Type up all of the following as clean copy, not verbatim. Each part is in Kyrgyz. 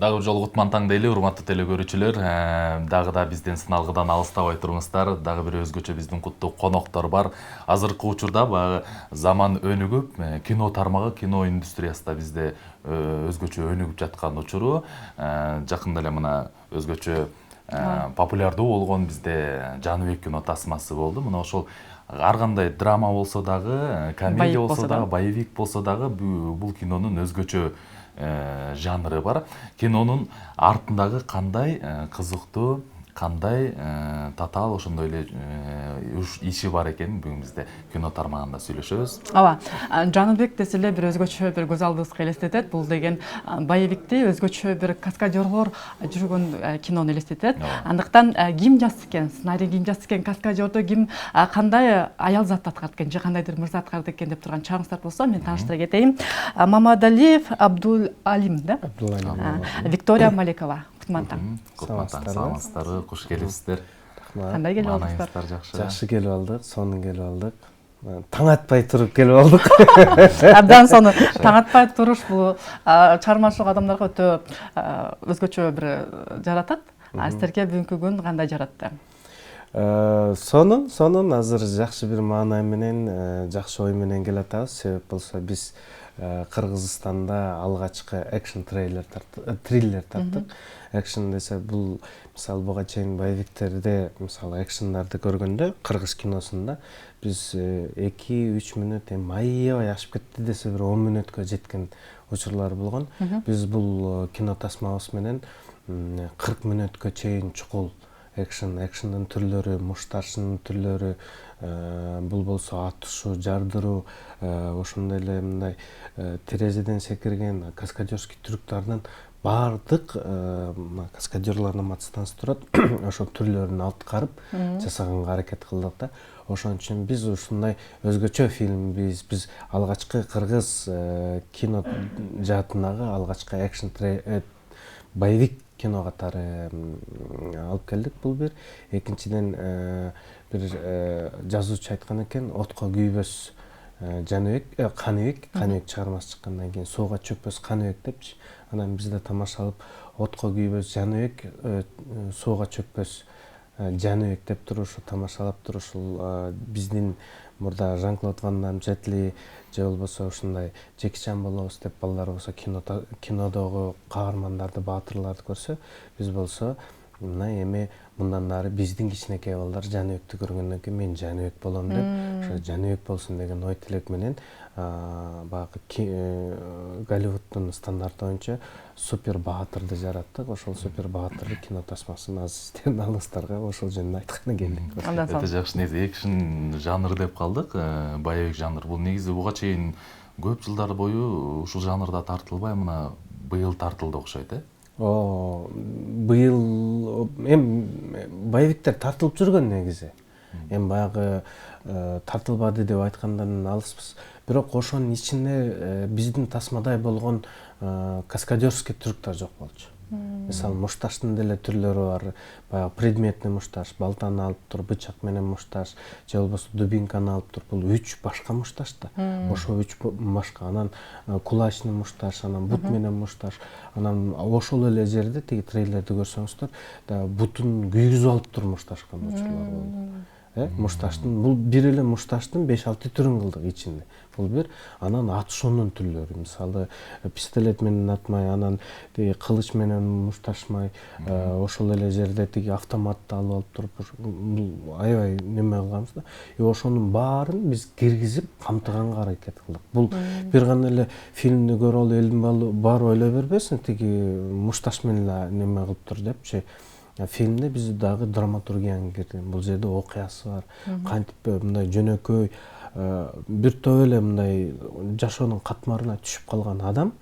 Дагы бир жолу кутман таң дейли, урматтуу теле көрүүчүлөр. Дагы да бизден сыналгыдан алыстабай туруңуздар. Дагы бир өзгөчө биздин куттуу коноктор бар. Азыркы учурда баягы заман өнүгүп, кино тармагы, кино индустриясында бизде өзгөчө өнүгүп жаткан учуру. Жакында эле мына өзгөчө популярдуу болгон бизде Жаныбек кино тасмасы болду. Мына ошол ар кандай драма болсо дагы, комедия болсо дагы, боевик болсо дагы бул кинонун өзгөчө жанры бар. Кинонун артындагы кандай кызыктуу, кандай татаал ошондой эле иши бар экенин бүгүн бизде кино тармагында сүйлөшөбүз. Ооба, Жаныбек десе эле бир өзгөчө бир көз алдыбызга элестетет. Бул деген боевикти өзгөчө бир каскадерлор жүргөн кинону элестетет. Андыктан ким жазды экен, сценарий ким жазды экен, каскадерду ким кандай аял зат аткарат экен, же кандайдыр мырза аткарат экен деп турган чагыңыздар болсо, мен тааныштыра кетейин. Мамадалиев Абдул Алим да? Абдул Алим. Виктория Маликова. Кутман таң. Кутман таң, саламатсыздарбы, куш келипсиздер. Кандай келип алдыңыздар? Жакшы келип алдык, сонун келип алдык. Таң атпай туруп келип алдык. Абдан сону таң атпай туруш бул чыгармачылык адамдарга өтө өзгөчө бир жаратат. Сиздерге бүгүнкү күн кандай жаратты? Сонун азыр жакшы бир маанай менен, жакшы ой менен келатабыз. Себеп болсо биз Кыргызстанда алгачкы экшн триллер тарттык. Экшн десе бул мисалы буга чейин боевиктерде, мисалы экшндарды көргөндө кыргыз киносунда биз 2-3 мүнөт аябай ашып кетти десе бир 10 мүнөткө жеткен учурлар болгон. Биз бул кино тасмабыз менен 40 мүнөткө чейин чукул экшндын түрлөрү, мушташнын түрлөрү, бул болсо атышуу, жардыруу, ошондой эле мындай терезеден секирген каскадерский трюктардын баардык каскадерлар номадстансы турат. Ошол түрлөрүн алып жасаганга аракет кылдык да. Ошон үчүн биз ушундай өзгөчө фильм биз алгачкы кыргыз кино жаатындагы алгачкы экшн боевик кино катары алып келдик. Бул бир. Экинчиден бир жазуучу айткан экен, отко күйбөс Жаныбек, Каныбек чыгармасы чыккандан кийин сууга чөкпөс Каныбек депчи. Анан бизде тамашалап отко күйбөс Жаныбек, сууга чөкпөс Жаныбек деп турушу тамашалап турушул биздин мурда Жан-Клод Ван Дам Джетли же болбосо ушундай Джеки Чан болобуз деп балдар болсо кинодогу каармандарды, баатырларды көрсө, биз болсо мына эми мындан нары биздин кичинекей балдар Жаныбекти көргөндөн кийин мен Жаныбек болом деп, ошо Жаныбек болсун деген ой тилек менен баягы Голливуддун стандарты боюнча супер баатырды жараттык. Ошол супер баатырды кино тасмасын азыр сиздердин алдыңыздарга ошол жөнүндө айтканы келдик. Өтө жакшы. Негизи экшн жанры деп калдык, боевик жанр. Бул негизи буга чейин көп жылдар бою ушул жанрда тартылбай, мына быйыл тартылды окшойт, Быйыл боевиктер тартылып жүргөн негизи. Баягы тартылбады деп айткандан алыспыз. Бирок ошонун ичинде биздин тасмадай болгон каскадерский трюктар жок болчу. Мисалы мушташтын деле түрлөрү бар. Баягы предметный мушташ, балтаны алып туруп бычак менен мушташ, же болбосо дубинканы алып туруп, бул 3 башка мушташ да. Ошо 3 башка, анан кулачный мушташ, анан бут менен мушташ, анан ошол эле жерде тиги трейлерди көрсөңүздөр, бутун күйгүзүп алып туруп мушташкан учурлар болду. Мушташтын бул бир эле мушташтын 5-6 түрүн кылдык ичинде. Бул бир. Анан атышуунун түрлөрү, мисалы пистолет менен атмай, анан тиги кылыч менен мушташмай, ошол эле жерде тиги автоматты алып туруп, бул аябай неме кылганбыз да. Ошонун баарын биз киргизип камтыганга аракет кылдык. Бул бир гана эле фильмди көрүп алып элдин баары ойлой бербесин, тиги мушташ менен неме кылып тур депчи. Фильмде биз дагы драматургияны кирдик. Бул жерде окуясы бар. Кантип мындай жөнөкөй бир топ эле мындай жашоонун катмарына түшүп калган адам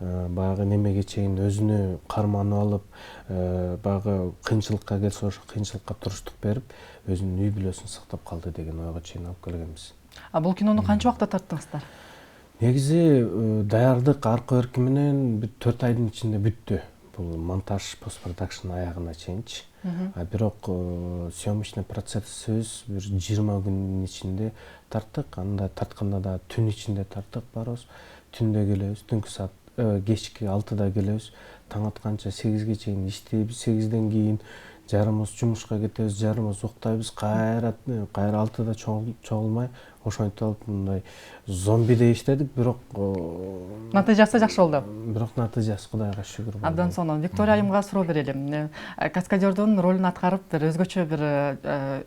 баягы немеге чейин өзүнө карманып алып, баягы кыйынчылыкка келсе ошо кыйынчылыкка туруштук берип, өзүнүн үй бүлөсүн сактап калды деген ойго чейин алып келгенбиз. Бул кинону канча убакта тарттыңыздар? Негизи даярдык арка өркү менен 4 айдын ичинде бүттү. Бул монтаж, постпродакшн аягына чейинчи. Бирок съемочный процессибиз бир 20 күнүн ичинде тарттык. Анда тартканда да түн ичинде тарттык барыбыз. Түндө келебиз, түнкү саат кечки 6-да келебиз. таң атканча 8ге чейин иштейбиз, 8ден кийин жарымыбыз жумушка кетебиз, жарымыбыз уктайбыз, кайра 6да чогулмай ошентип алып мындай зомбидей иштедик, бирок Натыйжасы жакшы болду. бирок натыйжасы Кудайга шүгүр болду. Абдан сонун. Виктория айымга суроо берели. Каскадердун ролун аткарып, бир өзгөчө бир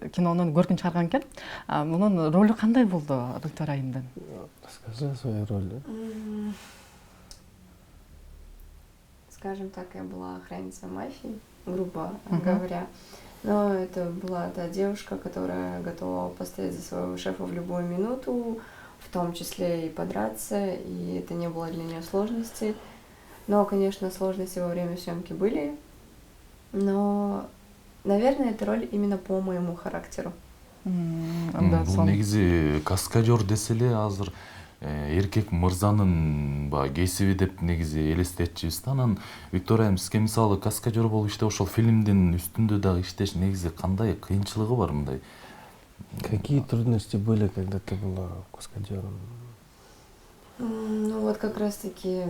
кинонун көркүн чыгарган экен. Мунун ролу кандай болду Виктория айымдын? Скажи свою роль. Скажем так, я была охранницей мафии, грубо говоря. Но это была та девушка, которая готова постоять за своего шефа в любую минуту, в том числе и подраться, и это не было для нее сложностей. Но, конечно, сложности во время съемки были, но, наверное, эта роль именно по моему характеру. Абдан Бул сонун. негизи каскадер десе эле азыр эркек мырзанын кесиби деп негизи элестетчүбүз да. Анан Виктория айым, сизге мисалы каскадер болуп иштеп ошол фильмдин үстүндө дагы иштеш негизи кандай кыйынчылыгы бар мындай? Какие трудности были, когда ты была каскадером? Ну вот как раз-таки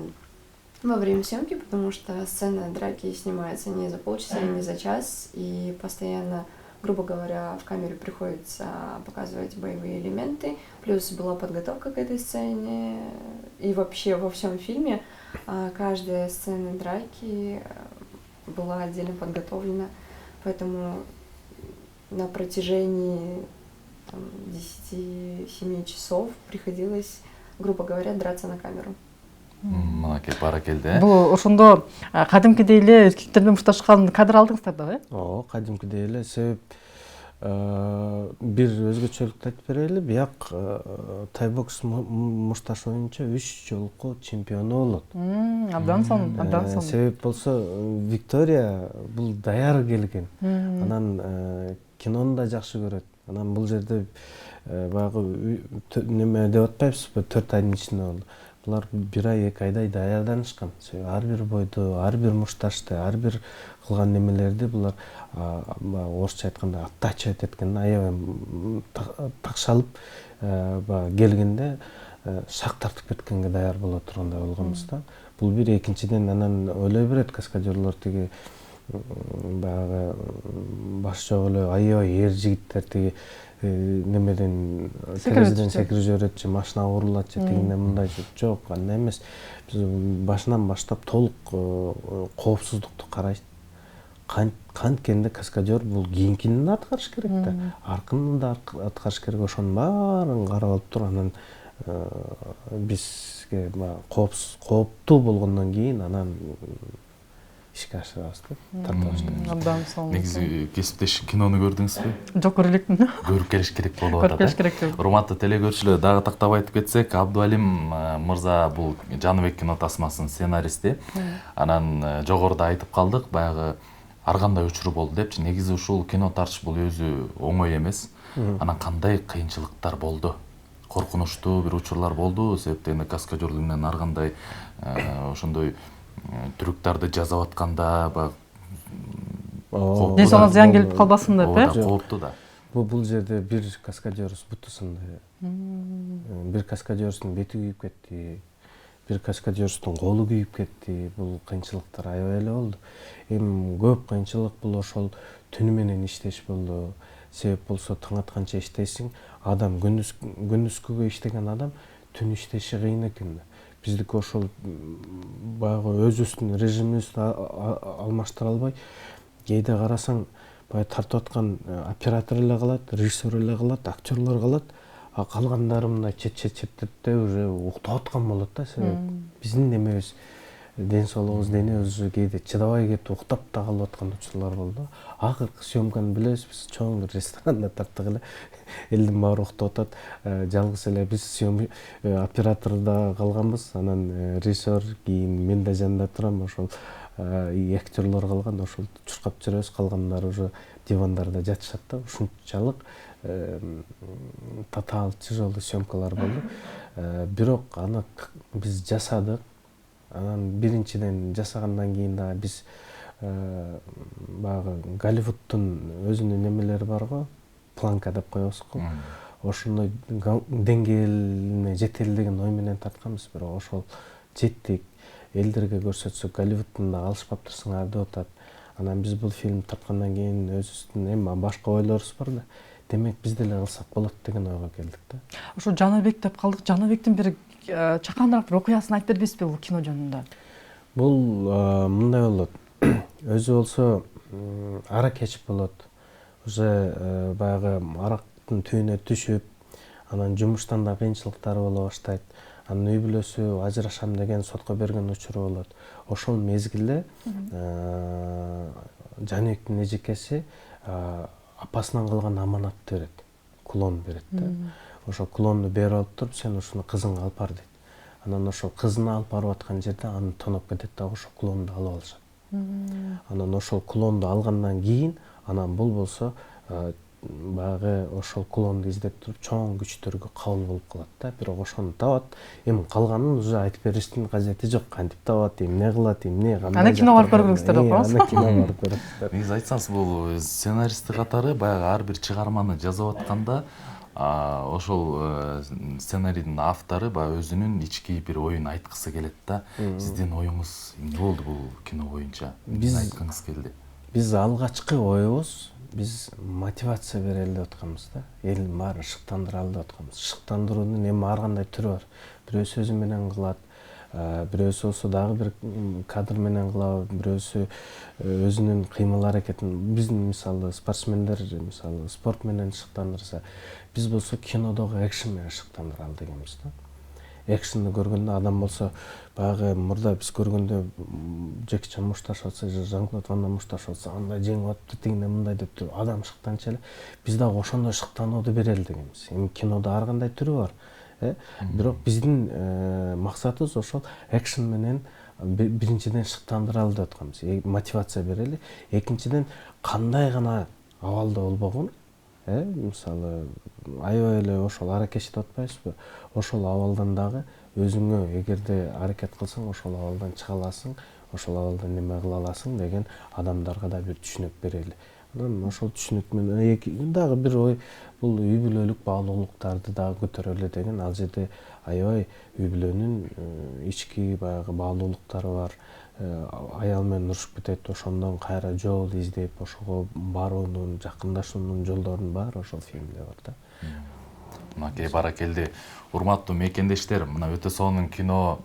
во время съемки, потому что сцена драки снимается не за полчаса, не за час, и постоянно, грубо говоря, в камере приходится показывать боевые элементы, плюс была подготовка к этой сцене, и вообще во всем фильме каждая сцена драки была отдельно подготовлена, поэтому на протяжении 10-7 часов приходилось, грубо говоря, драться на камеру. Мынакей баракелде. Бул ошондо кадимкидей эле эркектермен мушташкан кадр алдыңыздар да, Ооба, кадимкидей эле. Себеп бир өзгөчөлүктү айтып берели. Бияк тайбокс мушташ оюнчу 3 жолку чемпиону болот. Абдан сонун, абдан сонун. Себеп болсо Виктория бул даяр келген. Анан кинону да жакшы көрөт. Анан бул жерде баягы неме деп атпайбызбы, 4 айдын ичинде болду. Булар 1 ай, 2 айдай даярданышкан. Ар бир бойду, ар бир мушташты, ар бир кылган немелерди булар орусча айтканда оттачивать эткен, аябай такшалып келгенде шак тартып кеткенге даяр боло тургандай болгонбуз да. Бул бир, экинчиден анан ойлой берет каскадерлор тиги баягы баш жок эле аябай эр жигиттер тиги немеден терезеден секирип жиберет же машинага урулат же тигиндей мындай. Жок, андай эмес. Биз башынан баштап толук коопсуздукту карайт. Канткенде каскадер бул кийинкини да аткарыш керек да, аркынын да аткарыш керек. Ошонун баарын карап алып туруп анан бизге кооптуу болгондон кийин анан ишке ашырабыз да, тарта баштайбыз. Абдан сонун. Негизи кесиптеш кинону көрдүңүзбү? Жок, көрө элекмин. Көрүп келиш керек болуп Көрүп атат. келиш керек деп. Урматтуу телекөрүүчүлөр, дагы тактап айтып кетсек, Абдуалим мырза бул Жаныбек кино тасмасынын сценаристи. Анан жогоруда айтып калдык, баягы ар кандай учуру болду депчи. Негизи ушул кино тартыш бул өзү оңой эмес. Анан кандай кыйынчылыктар болду? Коркунучтуу бир учурлар болду, себептен каскадерлик менен ар кандай ошондой трюктарды жасап атканда Денсаулыгыңызга зыян келип калбасын деп, кооптуу да. Бул жерде бир каскадерибиз буту сынды. Бир каскадерибиздин бети күйүп кетти. Бир каскадерибиздин колу күйүп кетти. Бул кыйынчылыктар аябай эле болду. Эми көп кыйынчылык бул ошол түнү менен иштеш болду. Себеп болсо таң атканча иштейсиң, адам күндүзгүгө иштеген адам түн иштеши кыйын экен. Биздики ошол баягы өзүбүздүн режимибизди алмаштыра албай, кээде карасаң, баягы тартып аткан оператор эле калат, режиссер эле калат, актерлор калат, а калгандары мындай чет-четтерде уже уктап аткан болот да. Себеп биздин немебиз, ден соолугубуз, денебиз кээде чыдабай кетип уктап да калып аткан учурлар болду. Акыркы съемканы билебиз, биз чоң бир ресторанда тарттык эле. Элдин баары уктап атат. Жалгыз эле биз операторда калганбыз. Анан режиссер, кийин мен да жанында турам, ошол актерлор калган, ошол чуркап жүрөбүз, калгандары уже дивандарда жатышат да. Ушунчалык татаал тяжелый съемкалар болду. Бирок аны биз жасадык. Анан биринчиден жасагандан кийин дагы биз баягы Голливудтун өзүнүн немелери бар го, планка деп коебуз го. Ошондой деңгээлине жетели деген ой менен тартканбыз, бирок ошол жеттик. элдерге көрсөтсөк Голливудтун да алышпаптырсыңар деп атат. Анан биз бул фильмди тарткандан кийин өзүбүздүн эми башка ойлорубуз бар да. Демек биз деле кылсак болот деген ойго келдик да. Ошо Жаныбек деп калдык. Жаныбектин бир чаканыраак бир окуясын айтып бербейсизби бул кино жөнүндө? Бул мындай болот. Өзү болсо аракеч болот. Уже баягы арактын түйүнө түшүп, анан жумуштан да кыйынчылыктары боло баштайт. Анын үй бүлөсү ажырашам деген сотко берген учуру болот. Ошол мезгилде Жаныбектин эжекеси апасынан калган аманатты берет. Кулон берет да. Ошо кулонду берип алып туруп, сен ушуну кызыңа алып бар дейт. Анан ошо кызына алып барып аткан жерде аны тоноп кетет да ошо кулонду алып алышат. Анан ошол кулонду алгандан кийин, анан бул болсо баягы ошол кулонду издеп туруп чоң күчтөргө кабыл болуп калат да. Бирок ошону табат. Эми калганын уже айтып бериштин кажети жок. Кантип табат, эмне кылат, эмне кандай. Аны кино барып көргүңүздөр деп коебуз. Аны кино барып көрөсүздөр. Негизи айтсаңыз, бул сценаристи катары баягы ар бир чыгарманы жазып атканда ошол сценарийдин автору баягы өзүнүн ички бир оюн айткысы келет да. Сиздин оюңуз эмне болду бул кино боюнча? Эмне айткыңыз келди? Биз алгачкы оюбуз, биз мотивация берели деп атканбыз да. Элдин баарын шыктандыралы деп атканбыз. Шыктандыруунун эми ар кандай түрү бар. Бирөө сөзү менен кылат, бирөөсү болсо дагы бир кадр менен кылат, бирөөсү өзүнүн кыймыл аракетин. Биздин мисалы спортсмендер мисалы спорт менен шыктандырса, биз болсо кинодогу экшен менен шыктандыралы дегенбиз да. Экшенди көргөндө адам болсо баягы мурда биз көргөндө Джеки Чан мушташ атса, Жан-Клод Ван Дам мушташ атса, андай жеңип атты, тигине мындай деп туруп адам шыктанчу эле. Биз дагы ошондой шыктанууду берели дегенбиз. Эми кинодо ар кандай түрү бар. Бирок биздин максатыбыз ошол экшен менен биринчиден шыктандыралы деп атканбыз. Мотивация берели. Экинчиден кандай гана абалда болбогун, мисалы аябай эле ошол аракет деп атпайбызбы? Ошол абалдан дагы өзүңө эгерде аракет кылсаң, ошол абалдан чыга аласың, ошол абалдан неме кыла аласың деген адамдарга да бир түшүнүк берели. Анан ошол түшүнүк менен дагы бир ой, бул үй бүлөлүк баалуулуктарды дагы көтөрөлү деген. Ал жерде аябай үй бүлөнүн ички баягы баалуулуктары бар. Аял менен урушуп кетет, ошондон кайра жол издеп, ошого баруунун, жакындашуунун жолдорунун баары ошол фильмде бар да. Мынакей баракелди. Урматтуу мекендештер, мына өтө сонун кино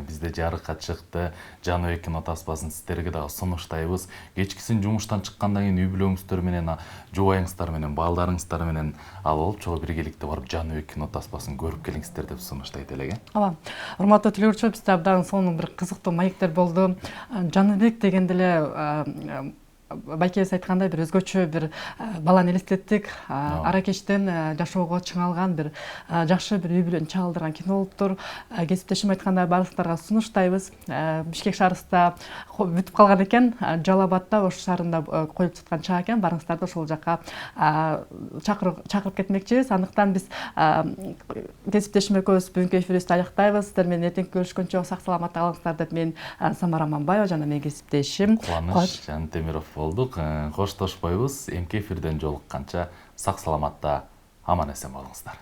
бизде жарыкка чыкты. Жаныбек кино таспасын сиздерге дагы сунуштайбыз. Кечкисин жумуштан чыккандан кийин үй бүлөңүздөр менен, жубайыңыздар менен, балдарыңыздар менен алып чогуу биргеликте барып Жаныбек кино таспасын көрүп келиңиздер деп сунуштайт элек. Ооба. Урматтуу телекөрүүчүлөр, бизде абдан сонун бир кызыктуу маектер болду. Жаныбек дегенде эле байкебиз айткандай бир өзгөчө бир баланы элестеттик. Аракечтен жашоого чыңалган бир жакшы бир үй бүлөнү чагылдырган кино болуптур. Кесиптешим айткандай баарыңыздарга сунуштайбыз. Бишкек шаарыбызда бүтүп калган экен. Жалал Абадда Ош шаарында коюлуп жаткан чак экен. Барыңыздарды ошол жака чакырып кетмекчибиз. Андыктан биз кесиптешим экөөбүз бүгүнкү эфирибизди аяктайбыз. Сиздер менен эртеңки көрүшкөнчө сак саламатта калыңыздар деп мен Самара Манбаева жана менин кесиптешим Кубаныч Жантемиров болдук. Коштошпойбуз. Эмки эфирден жолукканча сак саламатта аман эсен болуңуздар.